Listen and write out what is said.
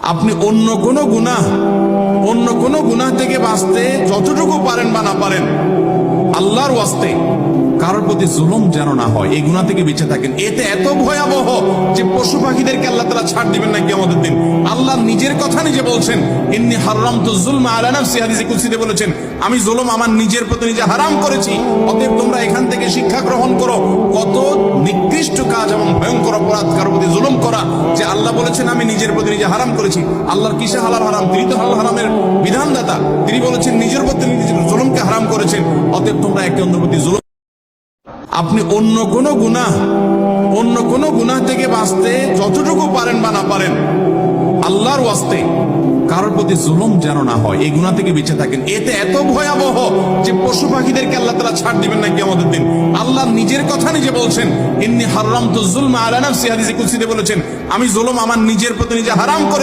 আপনি অন্য কোনো গুনাহ থেকে বাঁচতে যতটুকু পারেন বা না পারেন, আল্লাহর ওয়াস্তে কারোর প্রতি জুলুম যেন না হয়, এই গুনাহ থেকে বেঁচে থাকেন। এতে এত ভয়াবহ যে পশু পাখিদেরকে আল্লাহ তাআলা ছাড় দিবেন না কিয়ামতের দিন। আল্লাহ নিজের কথা নিজে বলছেন, ইন্নী হারামতু যুলমা আলা নাফসি, হাদিসে কুদসিতে বলেছেন, আমি জুলুম আমার নিজের প্রতি নিজে হারাম করেছি। অতএব তোমরা এখান থেকে শিক্ষা গ্রহণ করো কত নিকৃষ্ট কাজ এবং ভয়ঙ্কর অপরাধ কারোর প্রতি জুলুম করা, যে আল্লাহ বলেছেন আমি নিজের প্রতি নিজে হারাম করেছি। আল্লাহর কিসে হালাল হারাম? তিনি তো হালাল হারামের বিধানদাতা। তিনি বলেছেন নিজের প্রতি নিজে জুলুমকে হারাম করেছেন। অতএব তোমরা একে অন্যের প্রতি জুলুম। আপনি অন্য কোনো গুনাহ থেকে বাঁচতে যতটুকু পারেন বা না পারেন, আল্লাহর ওয়াস্তে কারোর প্রতি জুলুম যেন না হয়, এই গুনাহ থেকে বেঁচে থাকেন। এতে এত ভয়াবহ যে পশু পাখিদেরকে আল্লাহ তাআলা ছাড় দিবেন না কিয়ামতের দিন। আল্লাহ নিজের কথা নিজে বলছেন, ইন্নী হারামতু যুলমা আলা নাফসি, হাদিসে কুদসিতে বলেছেন, আমি জুলুম আমার নিজের প্রতি নিজে হারাম করে